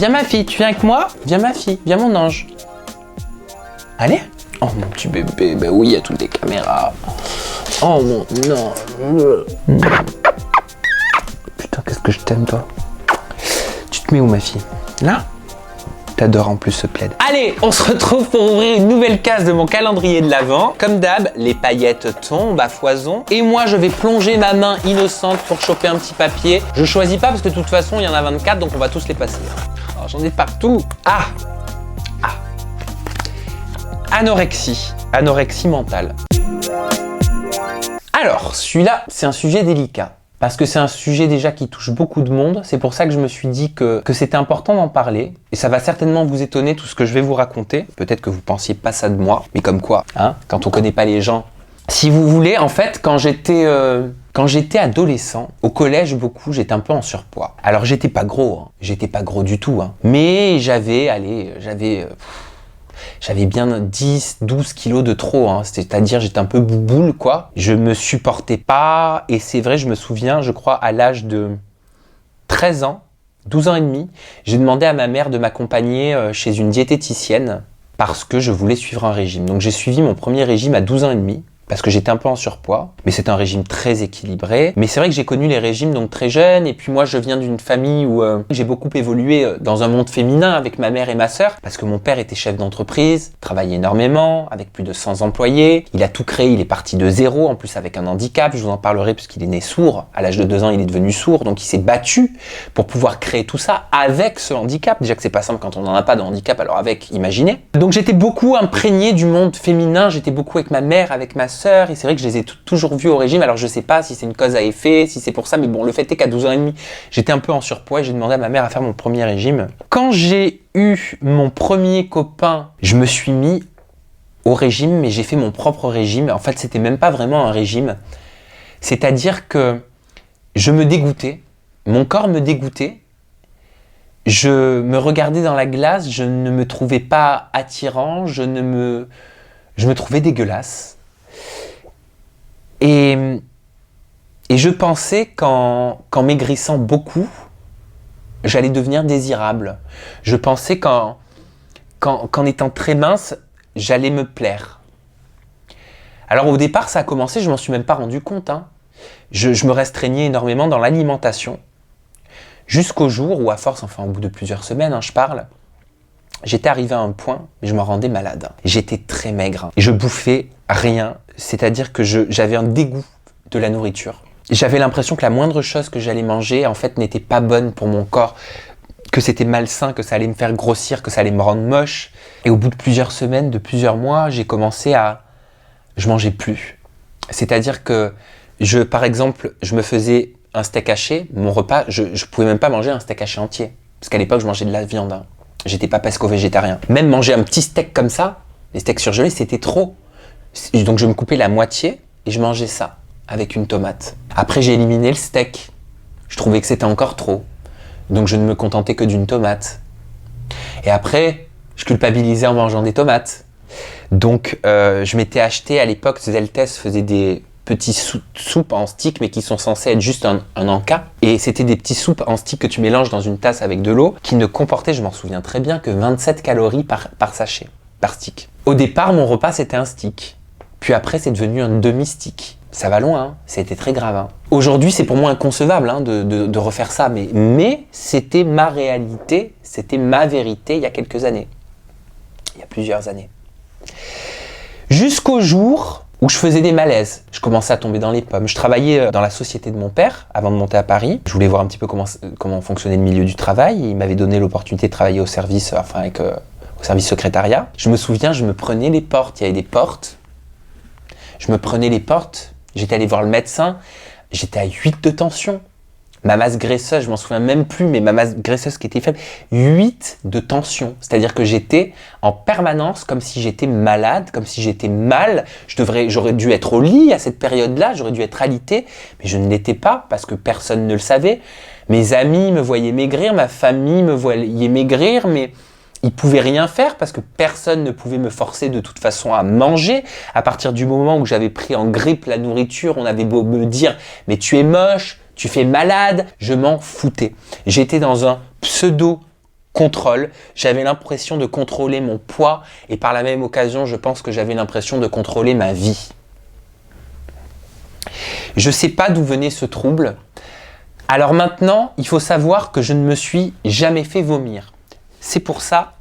Viens ma fille, tu viens avec moi? Viens ma fille, viens mon ange. Allez. Oh mon petit bébé, bah oui, il y a toutes les caméras. Oh mon... Non. Putain, qu'est-ce que je t'aime toi. Tu te mets où ma fille? Là? T'adores en plus ce plaid. Allez, on se retrouve pour ouvrir une nouvelle case de mon calendrier de l'Avent. Comme d'hab, les paillettes tombent à foison. Et moi, je vais plonger ma main innocente pour choper un petit papier. Je choisis pas parce que de toute façon, il y en a 24, donc on va tous les passer. Oh, j'en ai partout. Ah. Anorexie mentale. Alors, celui-là, c'est un sujet délicat. Parce que c'est un sujet déjà qui touche beaucoup de monde. C'est pour ça que je me suis dit que c'était important d'en parler. Et ça va certainement vous étonner tout ce que je vais vous raconter. Peut-être que vous pensiez pas ça de moi. Mais comme quoi, hein, quand on connaît pas les gens. Si vous voulez, en fait, quand j'étais adolescent, au collège beaucoup, j'étais un peu en surpoids. Alors j'étais pas gros, hein. J'étais pas gros du tout. Hein. Mais j'avais bien 10, 12 kilos de trop, hein. C'est-à-dire j'étais un peu bouboule, quoi. Je me supportais pas, et c'est vrai, je me souviens, je crois, à l'âge de 13 ans, 12 ans et demi, j'ai demandé à ma mère de m'accompagner chez une diététicienne parce que je voulais suivre un régime. Donc j'ai suivi mon premier régime à 12 ans et demi. Parce que j'étais un peu en surpoids, mais c'est un régime très équilibré. Mais c'est vrai que j'ai connu les régimes donc très jeune, et puis moi je viens d'une famille où j'ai beaucoup évolué dans un monde féminin avec ma mère et ma sœur, parce que mon père était chef d'entreprise, travaillait énormément, avec plus de 100 employés, il a tout créé, il est parti de zéro, en plus avec un handicap, je vous en parlerai puisqu'il est né sourd, à l'âge de 2 ans il est devenu sourd, donc il s'est battu pour pouvoir créer tout ça avec ce handicap. Déjà que c'est pas simple quand on n'en a pas de handicap, alors avec, imaginez. Donc j'étais beaucoup imprégné du monde féminin, j'étais beaucoup avec ma mère, avec ma sœur, et c'est vrai que je les ai toujours vus au régime. Alors je sais pas si c'est une cause à effet, si c'est pour ça, mais bon, le fait est qu'à 12 ans et demi, j'étais un peu en surpoids et j'ai demandé à ma mère à faire mon premier régime. Quand j'ai eu mon premier copain, je me suis mis au régime, mais j'ai fait mon propre régime. En fait, c'était même pas vraiment un régime. C'est-à-dire que je me dégoûtais, mon corps me dégoûtait, je me regardais dans la glace, je ne me trouvais pas attirant, je me trouvais dégueulasse. Et je pensais qu'en maigrissant beaucoup, j'allais devenir désirable. Je pensais qu'en étant très mince, j'allais me plaire. Alors au départ, ça a commencé, je m'en suis même pas rendu compte. Hein. Je me restreignais énormément dans l'alimentation. Jusqu'au jour où, à force, enfin au bout de plusieurs semaines, hein, je parle, j'étais arrivé à un point, mais je me rendais malade. J'étais très maigre et je bouffais rien. C'est-à-dire que j'avais un dégoût de la nourriture. J'avais l'impression que la moindre chose que j'allais manger, en fait, n'était pas bonne pour mon corps, que c'était malsain, que ça allait me faire grossir, que ça allait me rendre moche. Et au bout de plusieurs semaines, de plusieurs mois, j'ai commencé à... Je mangeais plus. C'est-à-dire que, par exemple, je me faisais un steak haché, mon repas, je pouvais même pas manger un steak haché entier. Parce qu'à l'époque, je mangeais de la viande. Hein. J'étais pas pesco-végétarien. Même manger un petit steak comme ça, les steaks surgelés, c'était trop. Donc je me coupais la moitié et je mangeais ça avec une tomate. Après j'ai éliminé le steak. Je trouvais que c'était encore trop. Donc je ne me contentais que d'une tomate. Et après, je culpabilisais en mangeant des tomates. Donc je m'étais acheté à l'époque, Zeltes faisait des petits soupes en stick, mais qui sont censés être juste un encas. Et c'était des petits soupes en stick que tu mélanges dans une tasse avec de l'eau, qui ne comportaient, je m'en souviens très bien, que 27 calories par sachet, par stick. Au départ, mon repas, c'était un stick. Puis après, c'est devenu un demi-stick. Ça va loin, hein. C'était très grave. Hein. Aujourd'hui, c'est pour moi inconcevable hein, de refaire ça, mais c'était ma réalité, c'était ma vérité il y a quelques années. Il y a plusieurs années. Jusqu'au jour où je faisais des malaises. Je commençais à tomber dans les pommes. Je travaillais dans la société de mon père avant de monter à Paris. Je voulais voir un petit peu comment fonctionnait le milieu du travail. Il m'avait donné l'opportunité de travailler au service, au service secrétariat. Je me souviens, je me prenais les portes. Il y avait des portes. Je me prenais les portes, j'étais allé voir le médecin, j'étais à 8 de tension. Ma masse graisseuse, je m'en souviens même plus, mais ma masse graisseuse qui était faible, 8 de tension. C'est-à-dire que j'étais en permanence comme si j'étais malade, comme si j'étais mal. J'aurais dû être au lit à cette période-là, j'aurais dû être alité, mais je ne l'étais pas parce que personne ne le savait. Mes amis me voyaient maigrir, ma famille me voyait maigrir, mais ils pouvaient rien faire parce que personne ne pouvait me forcer de toute façon à manger. À partir du moment où j'avais pris en grippe la nourriture, on avait beau me dire « mais tu es moche, tu fais malade », je m'en foutais. J'étais dans un pseudo contrôle. J'avais l'impression de contrôler mon poids et par la même occasion, je pense que j'avais l'impression de contrôler ma vie. Je ne sais pas d'où venait ce trouble. Alors maintenant, il faut savoir que je ne me suis jamais fait vomir. C'est pour ça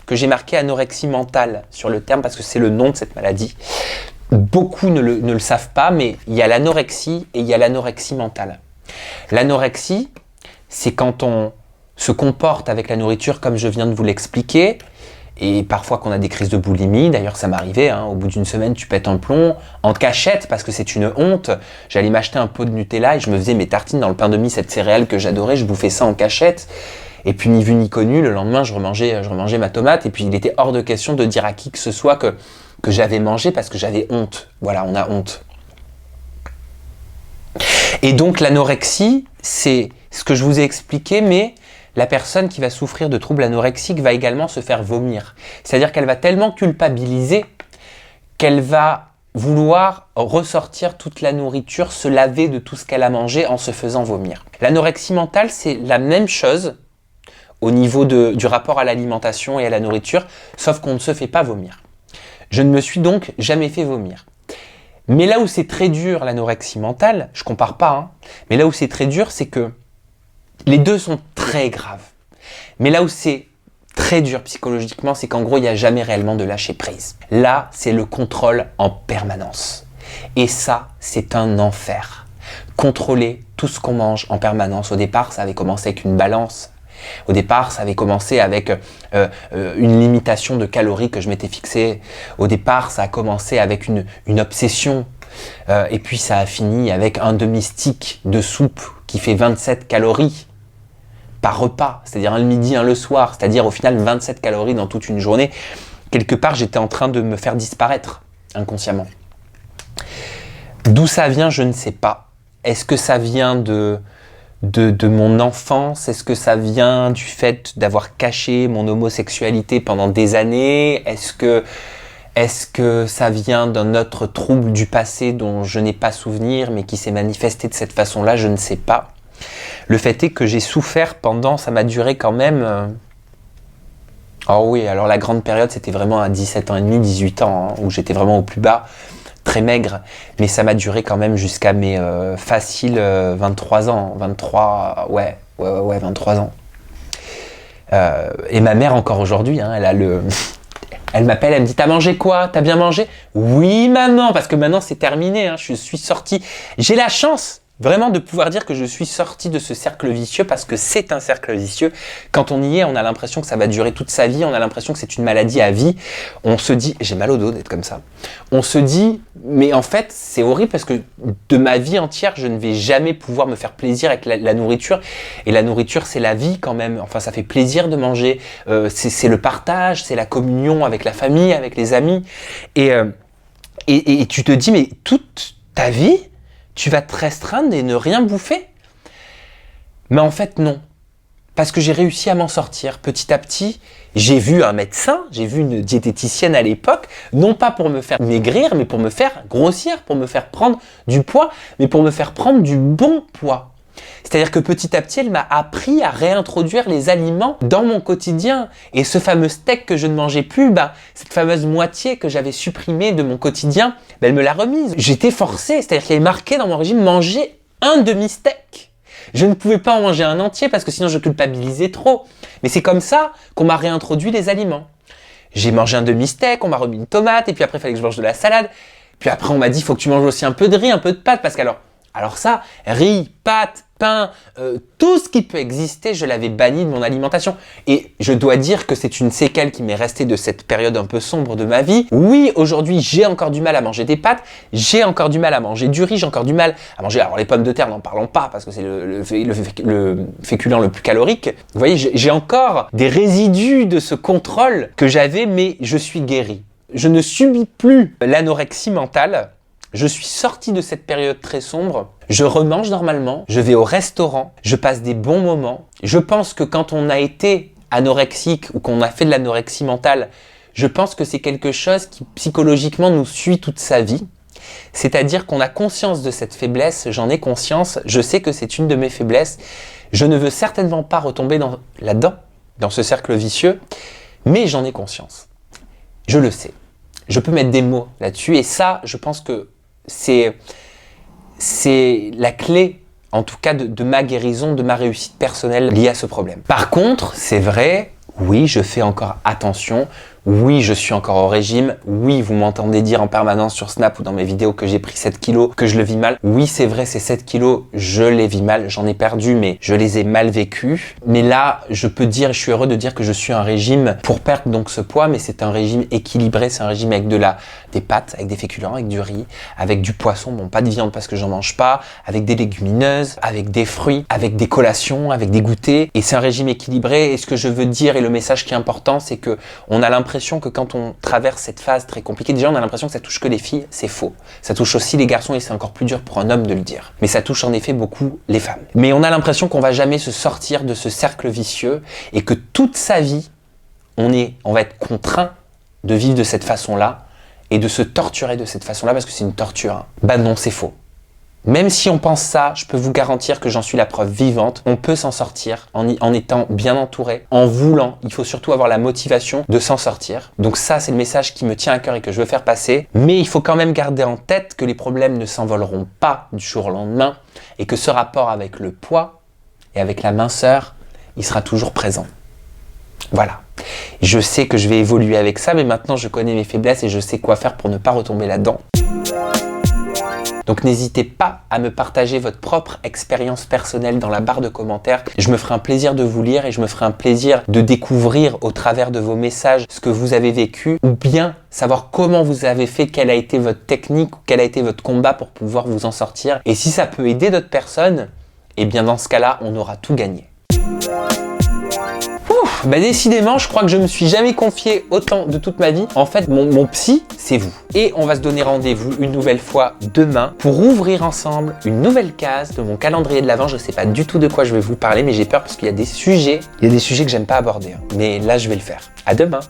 que j'ai marqué anorexie mentale sur le terme, parce que c'est le nom de cette maladie. Beaucoup ne le savent pas, mais il y a l'anorexie et il y a l'anorexie mentale. L'anorexie, c'est quand on se comporte avec la nourriture comme je viens de vous l'expliquer, et parfois qu'on a des crises de boulimie. D'ailleurs, ça m'arrivait, au bout d'une semaine, tu pètes un plomb, en cachette, parce que c'est une honte. J'allais m'acheter un pot de Nutella et je me faisais mes tartines dans le pain de mie, cette céréale que j'adorais, je bouffais ça en cachette. Et puis, ni vu ni connu, le lendemain, je remangeais ma tomate, et puis il était hors de question de dire à qui que ce soit que j'avais mangé parce que j'avais honte. Voilà, on a honte. Et donc, l'anorexie, c'est ce que je vous ai expliqué, mais la personne qui va souffrir de troubles anorexiques va également se faire vomir. C'est-à-dire qu'elle va tellement culpabiliser qu'elle va vouloir ressortir toute la nourriture, se laver de tout ce qu'elle a mangé en se faisant vomir. L'anorexie mentale, c'est la même chose au niveau du rapport à l'alimentation et à la nourriture, sauf qu'on ne se fait pas vomir. Je ne me suis donc jamais fait vomir. Mais là où c'est très dur, l'anorexie mentale, je compare pas, mais là où c'est très dur, c'est que les deux sont très graves. Mais là où c'est très dur psychologiquement, c'est qu'en gros, il n'y a jamais réellement de lâcher prise. Là, c'est le contrôle en permanence. Et ça, c'est un enfer. Contrôler tout ce qu'on mange en permanence. Au départ, ça avait commencé avec une balance. Au départ, ça avait commencé avec une limitation de calories que je m'étais fixée. Au départ, ça a commencé avec une obsession. Et puis, ça a fini avec un demi-stick de soupe qui fait 27 calories par repas. C'est-à-dire un le midi, un le soir. C'est-à-dire au final 27 calories dans toute une journée. Quelque part, j'étais en train de me faire disparaître inconsciemment. D'où ça vient, je ne sais pas. Est-ce que ça vient de mon enfance? Est-ce que ça vient du fait d'avoir caché mon homosexualité pendant des années? Est-ce que ça vient d'un autre trouble du passé dont je n'ai pas souvenir mais qui s'est manifesté de cette façon-là? Je ne sais pas. Le fait est que j'ai souffert pendant, ça m'a duré quand même... Oh oui, alors la grande période c'était vraiment à 17 ans et demi, 18 ans, où j'étais vraiment au plus bas. Très maigre, mais ça m'a duré quand même jusqu'à mes faciles 23 ans, 23 ans. Et ma mère encore aujourd'hui, elle m'appelle, elle me dit: t'as mangé quoi? T'as bien mangé? Oui maman, parce que maintenant c'est terminé, je suis sorti. J'ai la chance vraiment de pouvoir dire que je suis sorti de ce cercle vicieux, parce que c'est un cercle vicieux. Quand on y est, on a l'impression que ça va durer toute sa vie, on a l'impression que c'est une maladie à vie. On se dit, j'ai mal au dos d'être comme ça. On se dit, mais en fait, c'est horrible parce que de ma vie entière, je ne vais jamais pouvoir me faire plaisir avec la nourriture. Et la nourriture, c'est la vie quand même. Enfin, ça fait plaisir de manger. C'est le partage, c'est la communion avec la famille, avec les amis. Et tu te dis, mais toute ta vie, tu vas te restreindre et ne rien bouffer? Mais en fait, non. Parce que j'ai réussi à m'en sortir. Petit à petit, j'ai vu un médecin, j'ai vu une diététicienne à l'époque, non pas pour me faire maigrir, mais pour me faire grossir, pour me faire prendre du poids, mais pour me faire prendre du bon poids. C'est-à-dire que petit à petit, elle m'a appris à réintroduire les aliments dans mon quotidien. Et ce fameux steak que je ne mangeais plus, cette fameuse moitié que j'avais supprimée de mon quotidien, elle me l'a remise. J'étais forcé, c'est-à-dire qu'il y avait marqué dans mon régime manger un demi-steak. Je ne pouvais pas en manger un entier parce que sinon je culpabilisais trop. Mais c'est comme ça qu'on m'a réintroduit les aliments. J'ai mangé un demi-steak, on m'a remis une tomate, et puis après il fallait que je mange de la salade. Puis après on m'a dit, il faut que tu manges aussi un peu de riz, un peu de pâtes, parce qu'alors ça, riz, pâtes, pain, tout ce qui peut exister, je l'avais banni de mon alimentation. Et je dois dire que c'est une séquelle qui m'est restée de cette période un peu sombre de ma vie. Oui, aujourd'hui, j'ai encore du mal à manger des pâtes, j'ai encore du mal à manger du riz, j'ai encore du mal à manger... Alors les pommes de terre, n'en parlons pas, parce que c'est le féculent le plus calorique. Vous voyez, j'ai encore des résidus de ce contrôle que j'avais, mais je suis guéri. Je ne subis plus l'anorexie mentale. Je suis sorti de cette période très sombre, je remange normalement, je vais au restaurant, je passe des bons moments. Je pense que quand on a été anorexique ou qu'on a fait de l'anorexie mentale, je pense que c'est quelque chose qui psychologiquement nous suit toute sa vie. C'est-à-dire qu'on a conscience de cette faiblesse, j'en ai conscience, je sais que c'est une de mes faiblesses. Je ne veux certainement pas retomber là-dedans. dans ce cercle vicieux, mais j'en ai conscience. Je le sais. Je peux mettre des mots là-dessus et ça, je pense que c'est la clé, en tout cas, de ma guérison, de ma réussite personnelle liée à ce problème. Par contre, c'est vrai, oui, je fais encore attention. Oui, je suis encore au régime. Oui, vous m'entendez dire en permanence sur Snap ou dans mes vidéos que j'ai pris 7 kilos, que je le vis mal. Oui, c'est vrai, ces 7 kilos, je les vis mal. J'en ai perdu, mais je les ai mal vécus. Mais là, je peux dire, je suis heureux de dire que je suis un régime pour perdre donc ce poids, mais c'est un régime équilibré. C'est un régime avec des pâtes, avec des féculents, avec du riz, avec du poisson. Bon, pas de viande parce que j'en mange pas, avec des légumineuses, avec des fruits, avec des collations, avec des goûters. Et c'est un régime équilibré. Et ce que je veux dire et le message qui est important, c'est que on a l'impression que quand on traverse cette phase très compliquée, déjà on a l'impression que ça touche que les filles, c'est faux. Ça touche aussi les garçons et c'est encore plus dur pour un homme de le dire. Mais ça touche en effet beaucoup les femmes. Mais on a l'impression qu'on va jamais se sortir de ce cercle vicieux et que toute sa vie, on va être contraint de vivre de cette façon-là et de se torturer de cette façon-là parce que c'est une torture. Hein. Bah non, c'est faux. Même si on pense ça, je peux vous garantir que j'en suis la preuve vivante. On peut s'en sortir en étant bien entouré, en voulant. Il faut surtout avoir la motivation de s'en sortir. Donc ça, c'est le message qui me tient à cœur et que je veux faire passer. Mais il faut quand même garder en tête que les problèmes ne s'envoleront pas du jour au lendemain et que ce rapport avec le poids et avec la minceur, il sera toujours présent. Voilà. Je sais que je vais évoluer avec ça, mais maintenant je connais mes faiblesses et je sais quoi faire pour ne pas retomber là-dedans. Donc n'hésitez pas à me partager votre propre expérience personnelle dans la barre de commentaires. Je me ferai un plaisir de vous lire et je me ferai un plaisir de découvrir au travers de vos messages ce que vous avez vécu ou bien savoir comment vous avez fait, quelle a été votre technique ou quel a été votre combat pour pouvoir vous en sortir. Et si ça peut aider d'autres personnes, eh bien dans ce cas-là, on aura tout gagné. Bah décidément, je crois que je me suis jamais confié autant de toute ma vie. En fait, mon psy, c'est vous. Et on va se donner rendez-vous une nouvelle fois demain pour ouvrir ensemble une nouvelle case de mon calendrier de l'Avent. Je sais pas du tout de quoi je vais vous parler, mais j'ai peur parce qu'il y a des sujets que j'aime pas aborder. Hein. Mais là, je vais le faire. À demain.